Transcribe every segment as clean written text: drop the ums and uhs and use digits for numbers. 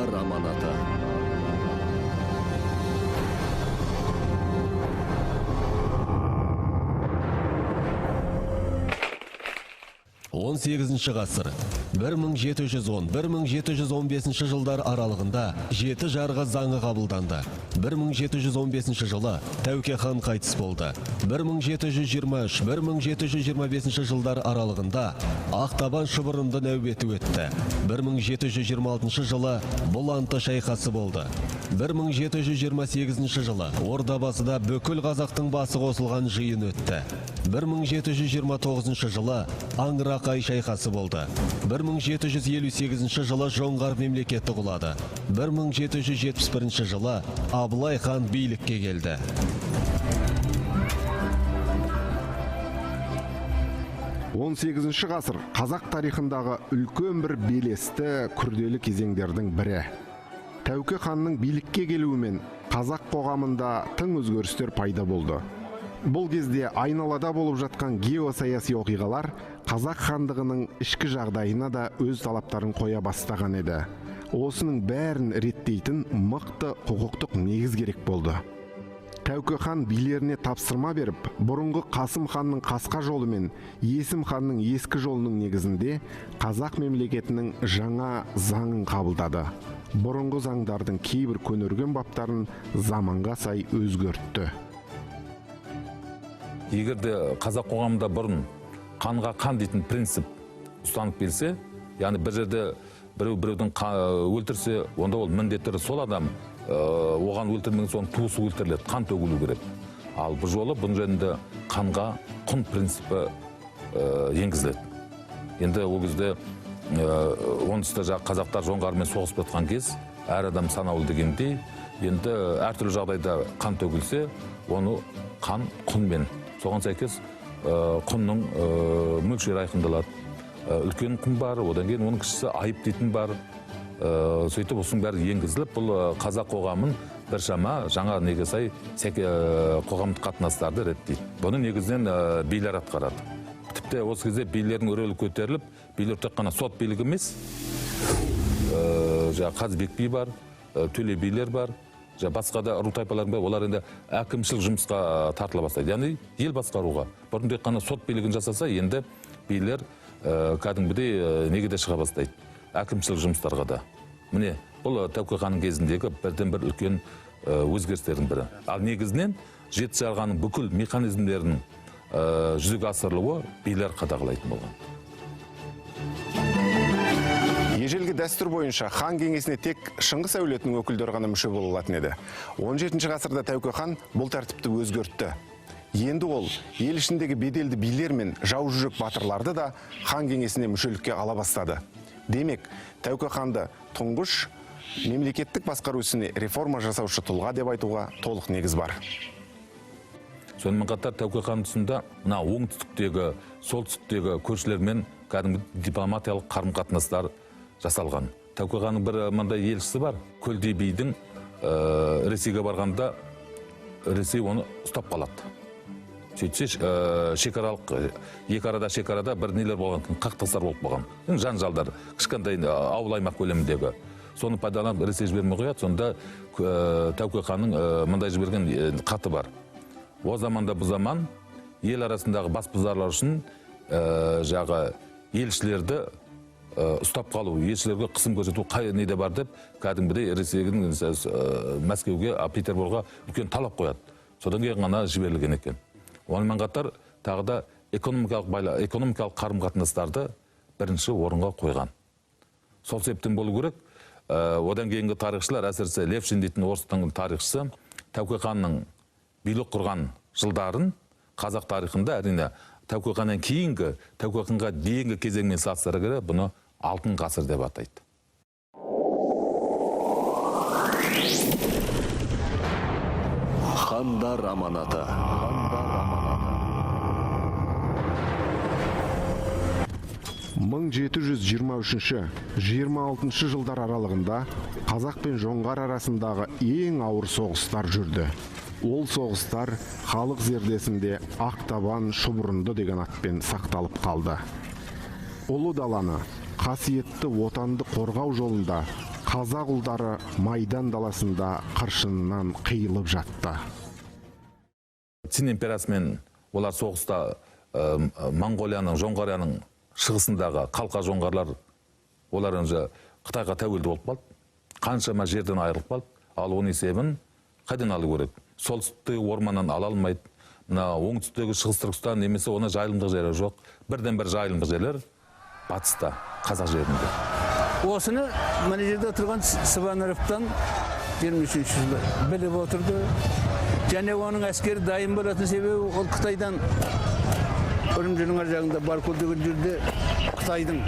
Хандар аманаты. 18 ғасыр 1710-1715 жылдар аралығында 7 жарғы заңы қабылданды. 1715 жылы Тәуке хан қайтыс болды. 1723-1725 жылдар аралығында Ақтабан шұбырынды нәубеті өтті. 1726 жылы Бұланты шайқасы болды. 1728 жылы Ордабасыда бүкіл қазақтың басы қосылған жиын өтті. 1729 жылы Аңырақай шайқасы болды. 1758 жылы жоңғар мемлекеті құлады. 1771 жылы Абылай хан билікке келді. Он 18 ғасыр қазақ тарихындағы үлкен бір белесті күрделі кезеңдердің бірі. Тәуке ханның билікке келуімен қазақ қоғамында тың өзгерістер пайда болды. Бұл кезде айналада болып жатқан геосаяси оқиғалар қазақ хандығының ішкі жағдайына да өз талаптарын қоя бастаған еді. Осының бәрін реттейтін мықты құқықтық негіз керек болды. Тәуке хан билеріне тапсырма беріп, бұрынғы Қасым ханның қасқа жолы мен Есім ханның ескі жолының негізінде қазақ мемлекетінің жаңа заңын қабылдады. Бұрынғы заңдардың кейбір көнерген баптарын заманға сай өзгертті. Егерде қазақ қоғамында бұрын қанға қан дейтін принцип ұстанып келсе, яғни бір жерде біреудің өлтірсе, онда ол міндеттері сол адам оған өлтірмеген соң туысы өлтіріледі, қан төгілу керек. Ал бұл жолы бұның жерінде қанға құн принципі енгізіледі. Енді ол кезде оңтүстікте қазақтар жоңғармен соғысып жатқан кез, әр адам санаулы дегендей, енді әртүрлі жағдайда қан төгілсе, оны қан құнмен. Соған сәйкес құнның мөлшері айқындалады. Үлкен құн бар, одан кейін оның кішісі айып дейтін бар. Сөйтіп осының бәрі енгізіліп, бұл қазақ қоғамын біршама жаңа неге сай қоғамдық қатынастарды реттейді. Бұны негізінен билер атқарады. Тіпті осы кезде билердің рөлі көтеріліп, билер тек қана сот билігі емес, қазбек би бар, төле билер бар, басқа да ру тайпалардың бар, олар енді әкімшілік жұмысқа тартыла бастайды. Яғни ел басқаруға. Бұрын тек қана сот билігін жасаса, енді билер кәдімгідей неге де шыға бастайды. Әкімшілік жұмыстарға да. Міне, бұл Тәуке ханның кезіндегі бірден бір үлкен өзгерістердің бірі. Ал негізінен жеті жарғының бүкіл механизмдерінің жүзеге асырылуы билер қадағалайтын болған. Ежелгі дәстүр бойынша хан кеңесіне тек Шыңғыс әулетінің өкілдері ғана мүше бола алатын еді. 17 ғасырда Тәуке хан бұл тәртіпті өзгертті. Енді ол ел ішіндегі беделді билер мен жау жүрек батырларды да хан кеңесіне мүшелікке ала бастады. Демек, Тәуке ханды тұңғыш мемлекеттік басқару ісіне реформа жасаушы тұлға деп айтуға толық негіз бар. Сонымен қатар Тәуке хан тұсында оңтүстіктегі, солтүстіктегі көршілермен кәдімгі дипломатиялық қарым-қатынастар жасалған. Тәуке ханның бір мындай елшісі бар. Көлдей бидің Ресейге барғанда Ресей оны ұстап қалады. Сөйтсе шекаралық, екі шекарада бір нелер болған, қақтығыстар болып болған. Жанжалдар, кішкентай ауыл аймақ көлеміндегі. Соны пайдаланып Ресей жібермей қояды. Сонда Тәуке ханның мындай жіберген хаты бар. О заманда бұл заман ел арасындағы бас бұзарлар үшін елшілерді ұстап қалу, елшілерге қысым көрсету қай неде бар деп, кәдімгідей Ресейдің Мәскеуге, Петербургға үлкен талап қояды. Содан кейін ғана жіберілген екен. Онымен қатар тағы да экономикалық қарым-қатынастарды бірінші орынға қойған. Сол себептен болу керек. Одан кейінгі тарихшылар, әсіресе Левшин дейтін орыстың тарихшысы, Тәуке ханның билік құрған жылдарын қазақ тарихында әрине Тәуке ханнан кейінгі, Тәуке ханға дейінгі кезеңмен салыстыра келе бұны алтын ғасыр деп атайды. Хандар аманаты. 1723-26 жылдар аралығында қазақ пен жоңғар арасындағы ең ауыр соғыстар жүрді. Ол соғыстар халық зердесінде Ақтабан шұбырынды деген атпен сақталып қалды. Ұлы даланы, қасиетті отанды қорғау жолында қазақ ұлдары Майдан даласында қыршынынан қиылып жатты. Цин империясымен олар соғыста Монғолияның, Жоңғарияның шығысындағы қалқа жоңғарлар олар önce Қытайға тәуелді болып қалды. Қаншама жерден айырылып қалды. Ал оның есебін қайдан алу керек? Солтүстіктегі орманнан ала алмайды. Мына оңтүстіктегі Шығыс Түркістан немесе оны жайылымдық жері жоқ. Бірден бір жайылымдық жерлер батыста, қазақ жерінде. Осыны мына жерде отырған Сыбановтан 23 жылы біліп отырды. Және оның әскері дайын болатын себебі ол Қытайдан Үрімжінің ар жағында Баркөл деген жерде Қытайдың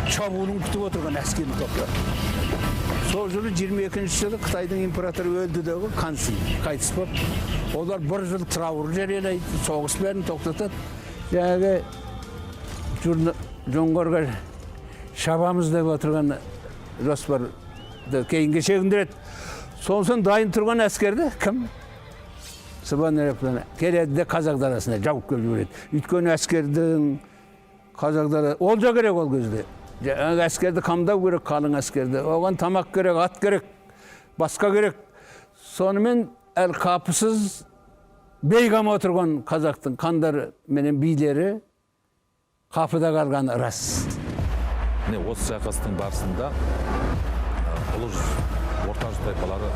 шабуылын күтіп отырған әскери топтар. Сол жылы 22 жылы Қытайдың императоры өлді дағы Қаншин қайтыс болып, олар бір жыл траур жариялайды, соғыс бәрін тоқтатады. Жаңағы жоңғарға шабамыз деп отырған жоспарды кейінге шегіндіреді. Сонсын дайын тұрған әскерді кім? Сыбановтан келеді де қазақ даласына жауып келіп жібереді. Өйткені әскердің қазақ даласы олжа керек ол кезде. Әскерді қамдау керек, қалың әскерді. Оған тамақ керек, ат керек, басқа керек. Сонымен әл қапысыз бейгам отырған қазақтың қандары менен билері қапыда қалған рас. Осы шайқастың барысында ұлы жүз, орта жүз тайпалары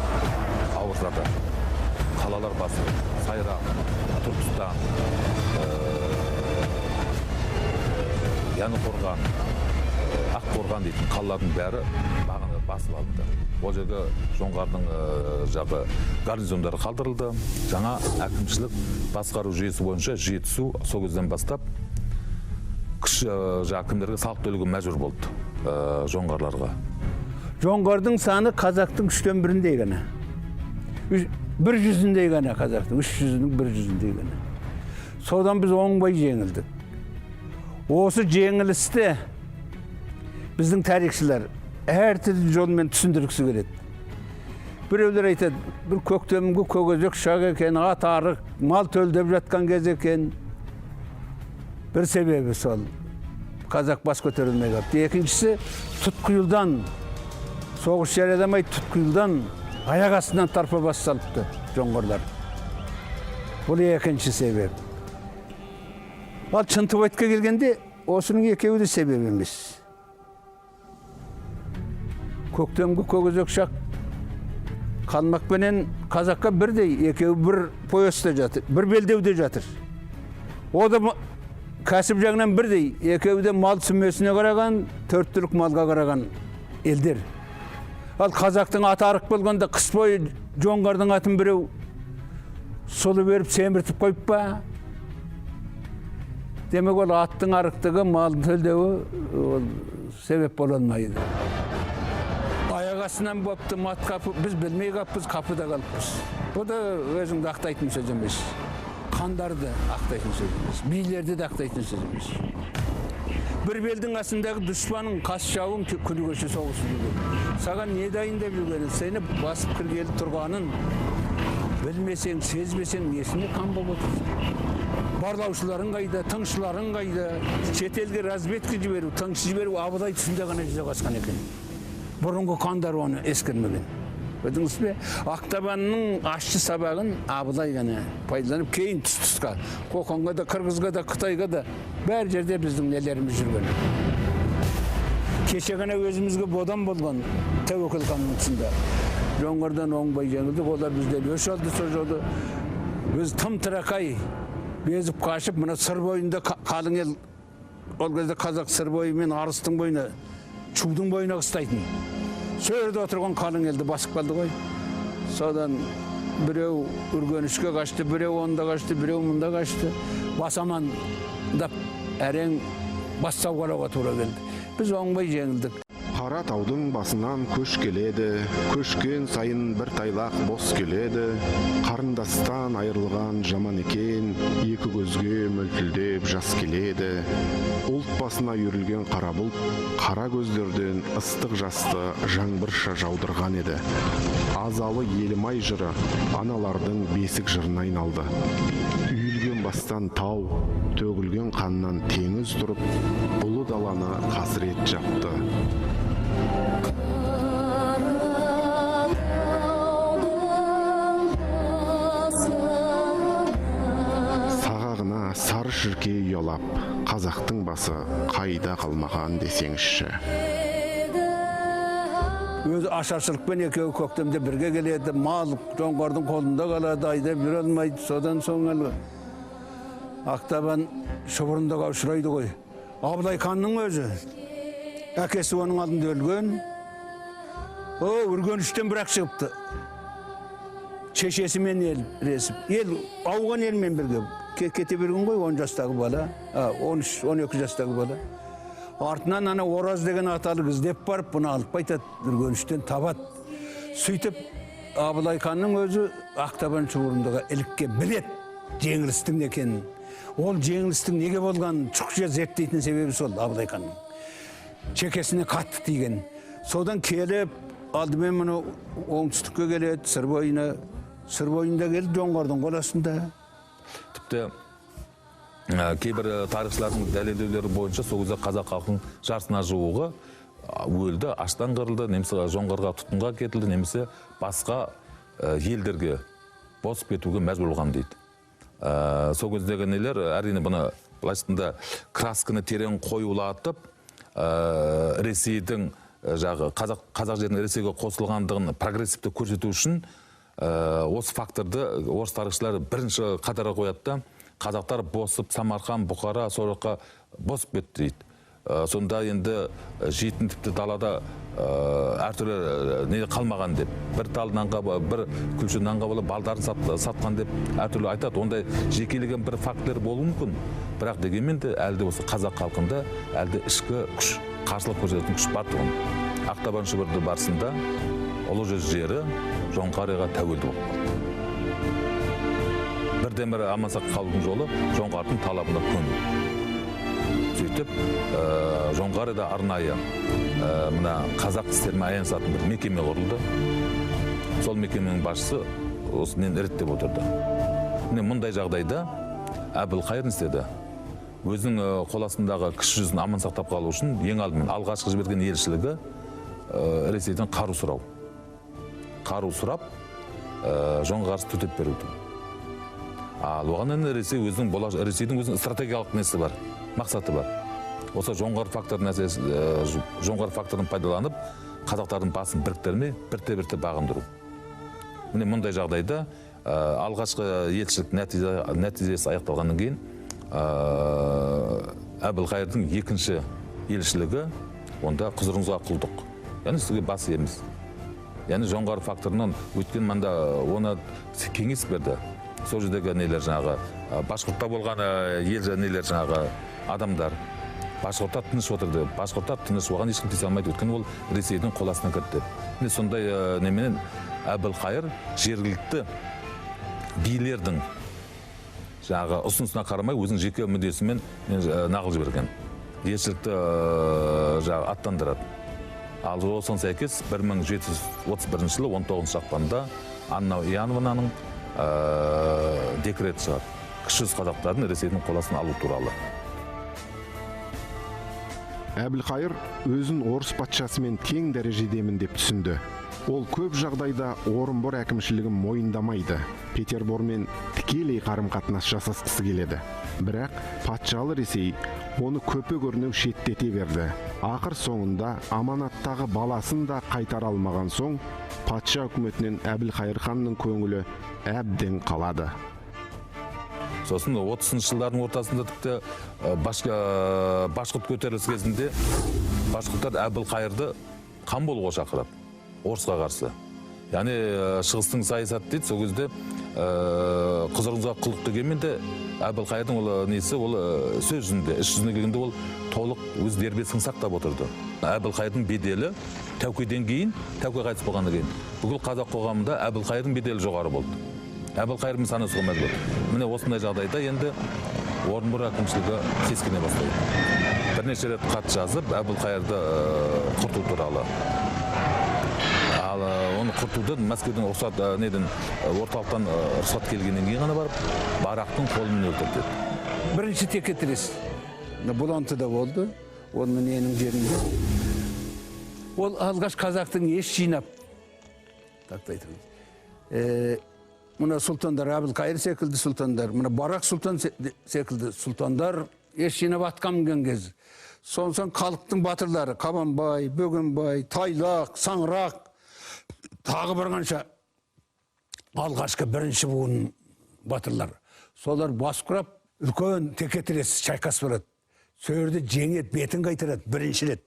ауырсады. Қалалар басы, Сайрам, Түркістан, Янықорған, Аққорған дейтін қалалардың бәрі бағаны басып алды. Ол жерге жоңғардың жағы гарнизондары қалдырылды. Жаңа әкімшілік басқару жүйесі бойынша Жетісу сол кезден бастап күш әкімдерге салық төлеуге мәжбүр болды жоңғарларға. Жоңғардың саны қазақтың 3-тен 1-індей ғана. 100-дей ғана қазақтың, 300-дің 100-дей ғана. Содан біз оңбай жеңілдік. Осы жеңілісті біздің тарихшылар әртүрлі жолмен түсіндіргісі келеді. Біреулер айтады, бір көктемгі көкөзек шақ екен, ат арық, мал төлдеп жатқан кез екен. Бір себебі сол, қазақ бас көтерілмей қалыпты. Екіншісі, тұтқиылдан, соғыс жарияламай тұтқиылдан аяқ астынан тарпа бас салыпты жоңғарлар. Бұл екінші себеп. Ал Шынтуайтқа келгенде, осының екеуі де себеп емес. Көктемгі көкөзек шақ қалмақпенен қазаққа бірдей, екеуі бір пояста жатыр, бір белдеуде жатыр. О да кәсіп жағынан бірдей, екеуі де мал сүмесіне қараған, 4 түлік малға қараған елдер. Ал қазақтың аты арық болғанда қыс бойы жоңғардың атын біреу сұлы беріп семіртіп қойып па? Демек ол аттың арықтығы, малдың төлдеуі себеп бола алмайды. Аяқ астынан бопты мат қапы, біз білмей қаппыз, қапыда қалыппыз. Бұл да өзіңді ақтайтын сөз емес. Қандарды ақтайтын сөз емес. Билерді де ақтайтын сөз емес. Бір белдің астындағы дұшпаның қас жауын күні көші соғысы жүрген. Саған не дайындап жүргені, сені басып кіргелі тұрғанын білмесең, сезбесең, несіне қан болып отырсың? Барлаушыларың қайда, тыңшыларың қайда, шетелге разведка жіберу, тыңшы жіберу Абылай тұсында ғана жүзе қасқан екен. Бұрынғы қандар оны ескермеген. Білдіңіз бе? Ақтабанның ашшы сабағын Абылай ғана пайдаланып, кейін тұс-тұсқа, Қоқанға да, Қырғызға да, Қытайға да, бәр жерде біздің нелеріміз жүрген. Кеше ғана өзімізге бодан болған Тәуекел ханның тұсында. Жоңғардан оңбай жеңілдік, олар бізден өш алды сол жолы. Біз тым тырақай безіп қашып, мына сыр бойында қалың ел, ол кезде қазақ сыр бойы мен арыстың бойына, чудың бойына қыстайтын. Сөрді отырған қалың елді басып қалды ғой. Содан біреу үргенішке қашты, біреу онда қашты, біреу мұнда қашты. Басамандап әрең бас сауғалауға тура келді. Біз оңбай жеңілдік. Қара таудың басынан көш келеді, көшкен сайын бір тайлақ бос келеді. Қарындастан айырылған жаман екен, екі көзге мөлтілдеп жас келеді. Ұлт басына үйірілген қара бұлт, қара көздерден ыстық жасты жаңбырша жаудырған еді. Азалы елімай жыры аналардың бесік жырына айналды. Үйілген бастан тау, төгілген қаннан теңіз тұрып, ұлы даланы қасірет жапты. сары шіркей ұялап, қазақтың басы қайда қалмаған десеңізші. Өзі ашаршылықпен екеуі көктемде бірге келеді, мал жоңғардың қолында қалады, айда жүре алмайды. Содан соң Ақтабан шұбырындаға ұшырайды ғой. Абылай ханның өзі, әкесі оның алдында өлген, үргеніштен бірақ шығыпты. Шешесімен ілесіп, ауған елмен бірге кете берген ғой, 10 жастағы бала, 13-12 жастағы бала. Артынан ана Ораз деген аталы іздеп барып, бұны алып қайтады, үргеніштен табады. Сөйтіп, Абылай ханның өзі Ақтабан шұбырындаға ілікке білет жеңілістің екенін. Ол жеңілістің неге болғанын шұқшия зерттейтін себебі сол Абылай ханның. Шекесіне қатты тиген. Содан келіп, алдымен мұны оңтүстікке келеді, сыр бойында келді, жоңғардың қоластында. Тіпті кейбір тарихшылардың дәлелдеулері бойынша сол кезде қазақ халқының жартысына жуығы өлді, аштан қырылды, немесе жоңғарға тұтқынға кетілді, немесе басқа елдерге босып кетуге мәжбүр болған дейді. Сол кездегі нелер әрине бұны былайшында красканы терең қоюлатып, Ресейдің қазақ жерінің Ресейге қосылғандығын прогрессивті көрсету үшін осы факторды орыс тарихшылар бірінші қатарға қояды да, қазақтар босып, Самарқан, Бұқара, Сораққа босып кетті дейді. Сонда енді жейтін тіпті далада әртүрлі не қалмаған деп, бір тал нанға, бір күлші нанға болып балдарын сатқан деп әртүрлі айтады. Ондай жекелеген бір фактілер болуы мүмкін. Бірақ дегенмен де әлде осы қазақ халқында әлде ішкі күш, қарсылық көрсететін күш бар тұғын. Ақтабан шұбырды барысында ұлы жүз жері жоңғарға тәуелді болып қалды. Бірден бір аман-сақ қалудың жолы жоңғардың талабына көну. Сөйтіп, жоңғарыда арнайы мына қазақ істерімен айналысатын бір мекеме құрылды. Сол мекеменің басшысы осымен реттеп отырды. Мұндай жағдайда Әбілқайыр не істеді? Өзінің қол астындағы кіші жүзін аман сақтап қалу үшін ең алдымен алғашқы жіберген елшілігі Ресейден қару сұрау. Қару сұрап, жоңғарға қарсы төтеп беруді. Ал оған Ресейдің өзінің стратегиялық несі бар, мақсаты бар. Осы жоңғар факторын пайдаланып, қазақтардың басын біріктірмей, бірте-бірте бағындыру. Міне мұндай жағдайда алғашқы елшілік нәтижесі аяқталғаннан кейін Әбілқайырдың екінші елшілігі онда құзырыңызға құлдық. Яғни сізге бас иеміз. Яғни жоңғар факторынан өткен манда оны кеңес берді. Сол жердегі нелер жаңағы Башқұртта болған ел нелер жаңағы адамдар. Башқұрттар тыныш отырды. Башқұрттар тыныш оған ешкім тиісе алмайды. Өйткені ол Ресейдің қол астына кірді. Сондай неменен Әбілқайыр жергілікті билердің жаңағы ұсынысына қарамай өзінің жеке мүддесімен нағыл жіберген. Елшілікті аттандырады. Ал осыған сәйкес 1731 жылы 19 ақпанда Анна Иоанновнаның декрет шығады. Кіші жүз қазақтарын Ресейдің қол астына алу туралы. Әбілқайыр өзін орыс патшасымен тең дәрежедемін деп түсінді. Ол көп жағдайда Орынбор әкімшілігін мойындамайды. Петербормен тікелей қарым-қатынас жасасқысы келеді. Бірақ патшалы Ресей оны көпе көрнеу шеттете берді. Ақыр соңында аманаттағы баласын да қайтара алмаған соң, патша үкіметінен Әбілқайыр ханның көңілі әбден қалады. Сосын 30 жылдардың ортасында тіпті Башқұрт көтеріліс кезінде Башқұрттар Әбілқайырды қан болуға шақырады, орысқа қарсы. Яғни шығыстың саясаты дейді, сол кезде құзырыңызға құлдық дегенмен де Әбілқайырдың несі ол сөз жүзінде, іс жүзіне келгенде ол толық өз дербестігін сақтап отырды. Әбілқайырдың беделі Тәукеден кейін, Тәуке қайтыс болғаннан кейін бүкіл қазақ қоғамында Әбілқайырдың беделі жоғары болды. Әбілқайырмен санасуға мәжбүр. Міне осындай жағдайда енді Орынбор әкімшілігі сескене бастайды. Бірнеше рет хат жазып, Әбілқайырды құрту туралы. Ал оны құртуды Мәскеудің орталықтан рұқсат келгеннен кейін ғана барып, барақтың қолымен өлтірді. Бірінші текетірес Бұлантыда болды, оның ненің жерінде. Ол алғаш қазақтың еш жинап, мына сұлтандар, Әбілқайыр секілді сұлтандар, мына Барақ сұлтан секілді сұлтандар еш жинап атқа мінген кез. Сонсан халықтың батырлары Қабанбай, Бөгенбай, Тайлақ, Саңырақ, тағы бір қанша алғашқы бірінші буын батырлар. Солар бас құрап, үлкен текетірес шайқас барады. Сөрді жеңет, бетін қайтарады бірінші рет.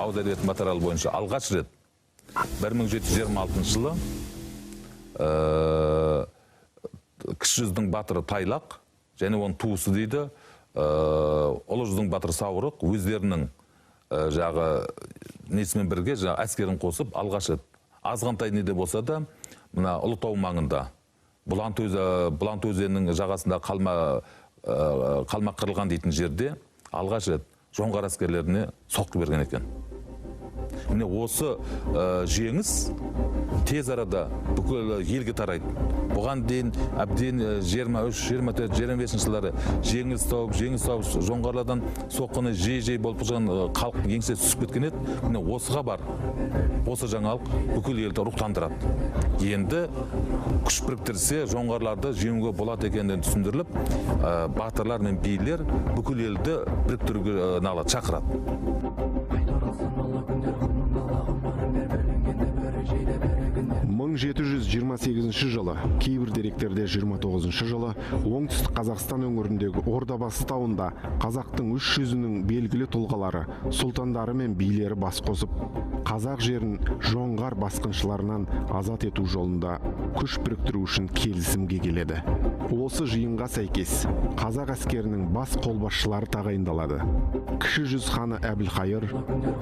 Ауыз әдебиет материалы бойынша алғаш рет 1726 жылы кіші жүздің батыры Тайлақ және оның туысы дейді ұлы жүздің батыры Саурық өздерінің жағы несімен бірге әскерін қосып алғаш рет азғантай неде болса да мына Ұлытау маңында Бұлант өзенінің жағасында қалмақ қырылған дейтін жерде алғаш рет жоңғар әскерлеріне соққы берген екен. Міне осы жеңіс тез арада бүкіл елге тарайды. Бұған дейін әбден 23-25 жылдары жеңіс тауып жоңғарлардан соққыны жей болып тұрған халық еңсе түсіп кеткен еді. Міне осыға бар. Осы жаңалық бүкіл елді рухтандырады. Енді күш біріктірсе жоңғарларды жеңуге болады екенін түсіндіріліп, батырлар мен билер бүкіл елді біріктіруге шақырады. 1728 жылы, кейбір деректерде 29 жылы, оңтүстік Қазақстан өңіріндегі Ордабасы тауында қазақтың 300-нің белгілі тұлғалары, сұлтандары мен билері бас қосып, қазақ жерін жоңғар басқыншыларынан азат ету жолында күш біріктіру үшін келісімге келеді. Осы жиынға сәйкес қазақ әскерінің бас қолбасшылары тағайындалады. Кіші жүз ханы Әбілқайыр,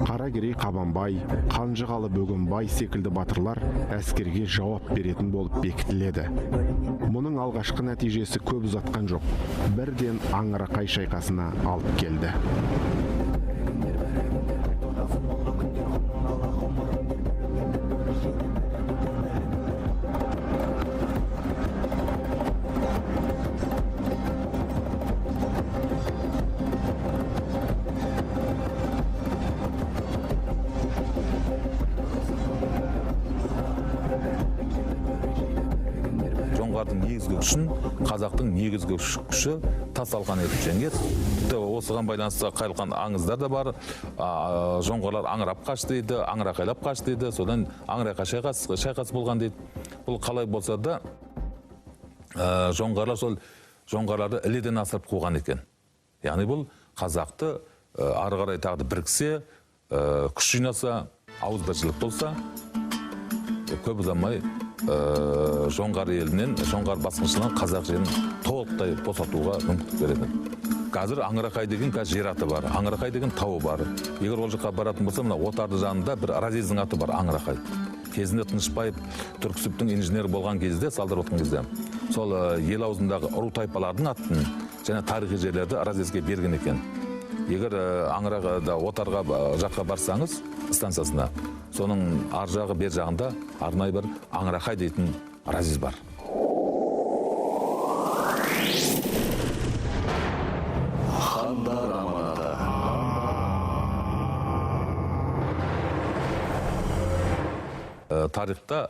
Қаракерей Қабанбай, Қанжығалы Бөгенбай секілді батырлар әскерге жауап беретін болып бекітіледі. Мұның алғашқы нәтижесі көп ұзатқан жоқ. Бірден Аңырақай шайқасына алып келді. Негізгі күшін қазақтың негізгі күші тас алған етіп жеңеді. Осыған байланысты қайылған аңыздар да бар. Жоңғарлар аңырап қашты дейді, аңырақайлап қашты дейді, содан аңырақай шайқас болған дейді. Бұл қалай болса да жоңғарлар сол жоңғарларды іледен асырып қуған екен. Яғни бұл қазақты ары қарай тағы біріксе, күш жинаса, ауызбіршілік болса, көп ұзамай жоңғар елінен, жоңғар басқыншылығынан қазақ жерін толықтай босатуға мүмкіндік береді. Қазір Аңырақай деген жер аты бар, Аңырақай деген тауы бар. Егер ол жаққа баратын болса, мына Отарды жанында бір Разъездің аты бар, Аңырақай. Кезінде Тынышбаев Түрксібтің инженері болған кезде, салдырып отқан кезде, сол ел аузындағы ұру тайпалардың атын және тарихи жерлерді Разъезге берген екен. Егер Аңырақайда Отарға жаққа барсаңыз, станциясына, соның ар жағы бер жағында арнайы бір Аңырақай дейтін разъезд бар. Хандар аманаты. Тарихта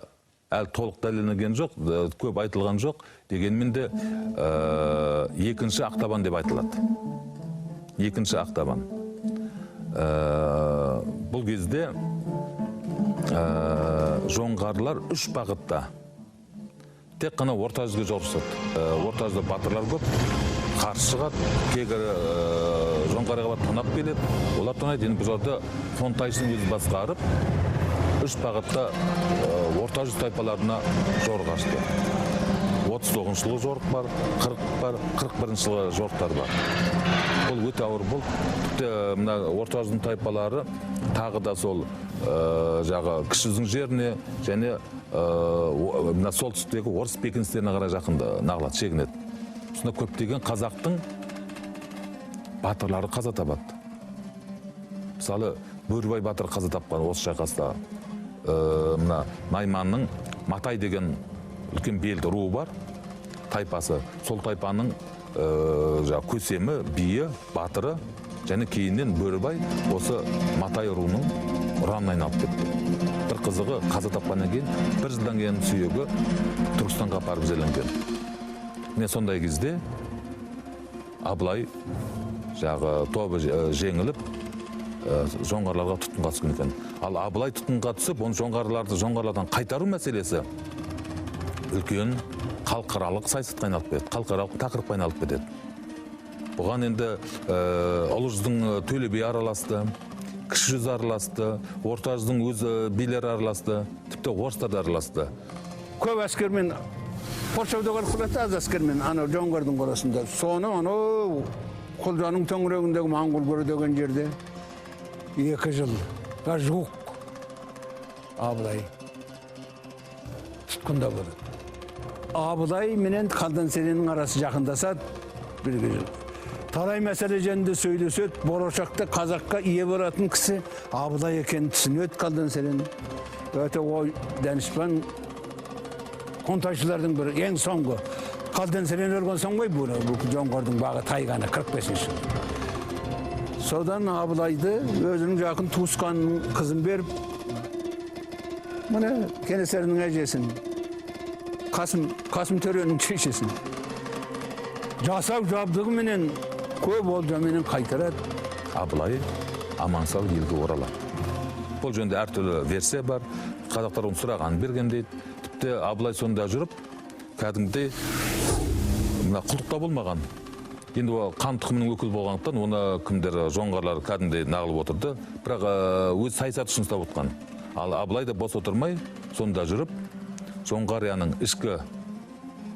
әлі толық дәлелденген жоқ, көп айтылған жоқ, дегенмен де екінші Ақтабан деп айтылады. Екінші Ақтабан. Бұл кезде жоңғарлар үш бағытта тек қана орта жүзге жорысады. Орта жүзде батырлар көп, қарсы шығады, кейбір жоңғарға бар тонап келеді. Олар тонайды, енді бұл жерде Қонтайшының өзі басқарып, үш бағытта орта жүз тайпаларына жорға ашты. 39 жылғы жорық бар, 40 бар, 41 жылғы жорықтар бар. Бұл өте ауыр болды. Тіпті мына орта жүздің тайпалары тағы да сол жағы кіші жүздің жеріне және мына солтүстіктегі орыс бекіністеріне қарай жақын нағылады, шегінеді. Сонда көптеген қазақтың батырлары қаза табады. Мысалы, Бөрібай батыр қаза тапқан осы шайқаста. Мына Найманның Матай деген үлкен белді руы бар, тайпасы. Сол тайпаның көсемі, биі, батыры және кейіннен Бөрібай осы Матай руының ұранына айналып кетті. Бір қызығы қаза тапқаннан кейін, бір жылдан кейін сүйегі Түркістанға апарып жерленген. Міне сондай кезде Абылай тобы жеңіліп жоңғарларға тұтқынға түскен екен. Ал Абылай тұтқынға түсіп, оны жоңғарлардан қайтару мәселесі үлкен халықаралық саясатқа айналып кетеді, халықаралық тақырыпқа айналып кетеді. Бұған енді ұлы жүздің Төле би араласты, кіші жүз араласты, орта жүздің өз билері араласты, тіпті орыстар да араласты. Көп әскермен қоршауда қалып қалады, аз әскермен ана жоңғардың қорасында. Соны Құлжаның төңірегіндегі Моңғол деген жерде 2 жылға жуық Абылай тұтқында болады. Абылай менен Қалдан Сереннің арасы жақындасады 1 жыл. Тарай мәселе жөнінде сөйлеседі, болашақта қазаққа ие болатын кісі Абылай екенін түсінеді Қалдан Серен. Өте ой данышпан қонтайшылардың бірі, ең соңғы. Қалдан Серен өлген соң ғой бұл жоңғардың бағы тайғаны 45 жыл. Содан Абылайды өзінің жақын туысқанының қызын беріп, міне Кенесарының әжесін, Қасым Төренің шешесін жасау жабдығы менен көп олжаменен қайтарады. Абылай аман сау елге оралады. Бұл жөнінде әртүрлі версия бар. Қазақтар оны сұрағанын берген дейді. Тіпті Абылай сонда жүріп, кәдімгідей құлдықта болмаған. Енді қан тұқымының өкілі болғандықтан, оны кімдер жоңғарлар кәдімгідей нағылып отырды. Бірақ өз саясаты үшін ұстап отқан. Ал Абылай да бос отырмай, сонда жүріп, Жоңғарияның ішкі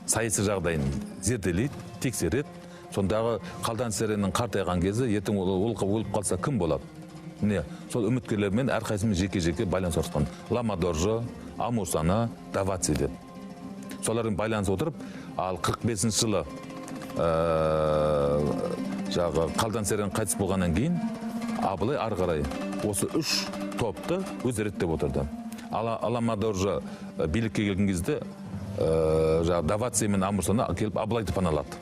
саяси жағдайын зерделейді, тексереді. Сондағы Қалдан Сереннің қартайған кезі, ертең ол өліп қалса кім болады? Міне, сол үміткерлермен әрқайсымен жеке-жеке байланыс орнатқан. Ламадоржы, Амурсана, Даваци деп. Солардың байланыс отырып, ал 45 жылы Қалдан Серен қайтыс болғаннан кейін Абылай ары қарай осы 3 топты өз реттеп отырды. Ламадоржы билікке келген кезде Даваци мен Амурсана келіп Абылайды паналады.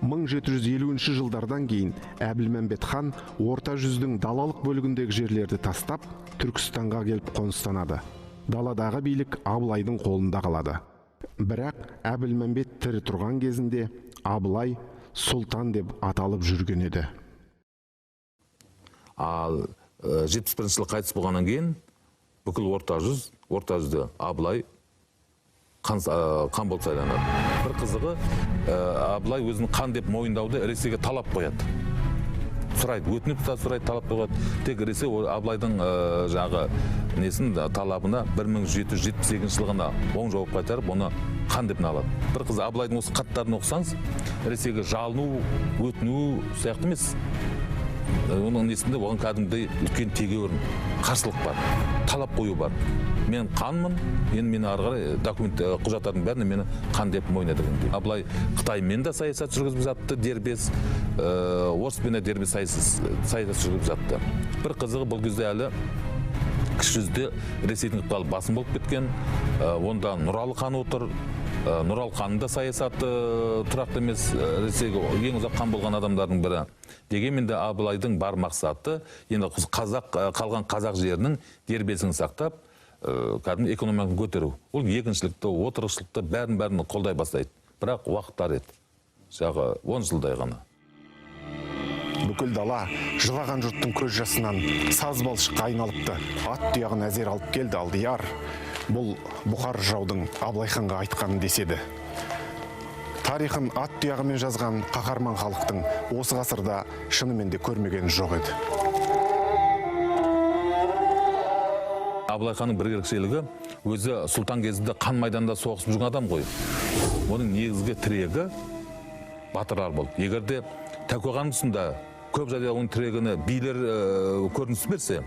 1750 жылдардан кейін Әбілмәмбет хан орта жүздің далалық бөлігіндегі жерлерді тастап, Түркістанға келіп қоныстанады. Даладағы билік Абылайдың қолында қалады. Бірақ Әбілмәмбет тірі тұрған кезінде Абылай сұлтан деп аталып жүрген еді. Ал 71 жылы қайтыс болғаннан кейін бүкіл орта жүзде Абылай қан болып сайланады. Бір қызығы, Абылай өзінің қан деп мойындауды Ресейге талап қояды. Сұрайды, өтініп сұрайды, талап қояды. Тек Ресей Абылайдың талабына 1778 жылғына оң жауап қайтарып, оны қан деп алады. Бір қызы, Абылайдың осы хаттарын оқысаңыз, Ресейге жалыну, өтіну сияқты емес. Оның несінде оған кәдімгідей үлкен тегеурін, қарсылық бар, талап қою бар. Мен қанмын, енді мені ары қарай документ құжаттардың бәріне мені қан деп мойындады. Абылай Қытаймен де саясат жүргізіп жатты, дербес, орыспен де дербес саясат жүргізіп жатты. Бір қызығы, бұл кезде әлі кіші жүзде Ресейдің ықпалы басым болып кеткен, онда Нұралы хан отыр. Нұралы ханның да саясаты тұрақты емес, Ресейге ең ұзақ хан болған адамдардың бірі. Дегенмен де Абылайдың бар мақсаты енді қалған қазақ жерінің дербесін сақтап, кәдімгі экономиканы көтеру. Ол егіншілікті, отырықшылықты бәрін қолдай бастайды. Бірақ уақыттар еді. 10 жылдай ғана. Бүкіл дала жылаған жұрттың көз жасынан саз балшыққа айналыпты. Ат тұяғын әзер алып келді Алдияр. Бұл Бұқар жаудың Абылай ханға айтқанын деседі. Тарихын ат тұяғымен жазған қаһарман халықтың осы ғасырда шынымен де көрмеген жоқ еді. Абылай ханның бір ерекшелігі, өзі сұлтан кезінде қан майданда соғысып жүрген адам ғой. Оның негізгі тірегі батырлар болды. Егерде Тәуке хан тұсында көп жағдайда оның тірегіне билер көрініс берсе,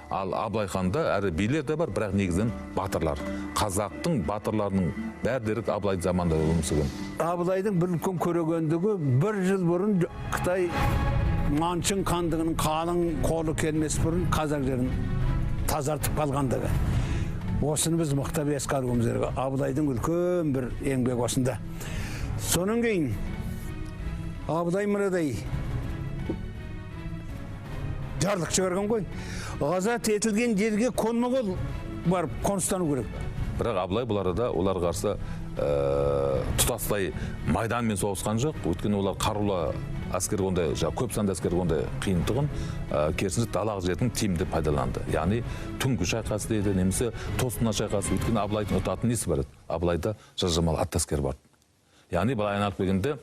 ал Абылай ханда әрі билер де бар, бірақ негізінен батырлар. Қазақтың батырларының бәрі дерлік Абылай заманында өмір сүрген. Абылайдың бір үлкен көрегендігі 1 жыл бұрын Қытай Манчың хандығының қалың қолы келмес бұрын қазақ жерін тазартып қалғандығы. Осыны біз мықтап еске алуымыз керек. Абылайдың үлкен бір еңбегі осында. Сонан кейін Абылай мынадай жарлық шығарған ғой. Азат етілген жерге қолма-қол барып қоныстану керек. Бірақ Абылай бұл арада олар қарсы тұтастай майданмен соғысқан жоқ. Өйткені олар қарулы әскер ондай, көп санды әскер ондай қиындығын керісінше далалық жердің тиімді пайдаланды. Яғни түнгі шайқас дейді, немесе тосыннан шайқас. Өйткені Абылайдың ұтатын несі бар еді? Абылайда жылжымалы ат әскер бар. Яғни былай айналып келгенде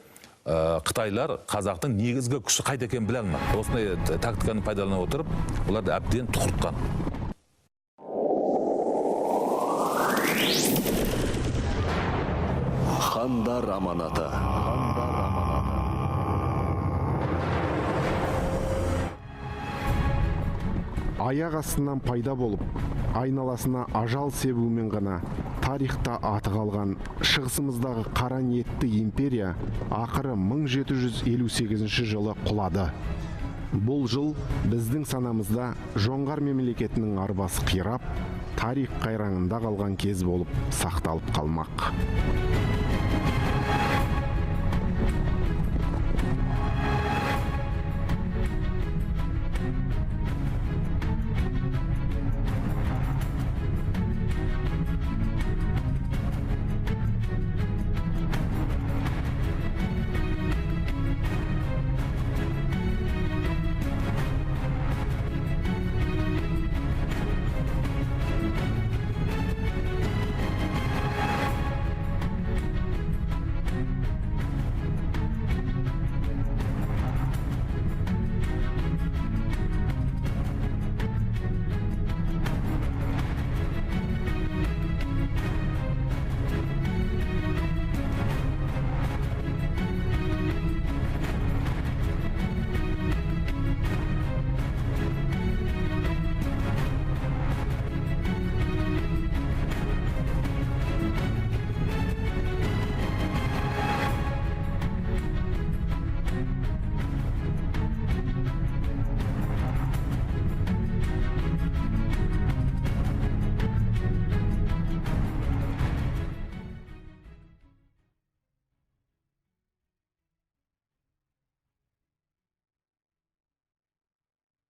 Қытайлар қазақтың негізгі күші қайда екенін біле алмады. Осындай тактиканы пайдалана отырып, оларды әбден тұқыртқан. Хандар аманаты. Аяқ астынан пайда болып, айналасына ажал себумен ғана тарихта аты қалған шығысымыздағы қара ниетті империя ақыры 1758 жылы құлады. Бұл жыл біздің санамызда жоңғар мемлекетінің арбасы қирап, тарих қайраңында қалған кез болып сақталып қалмақ.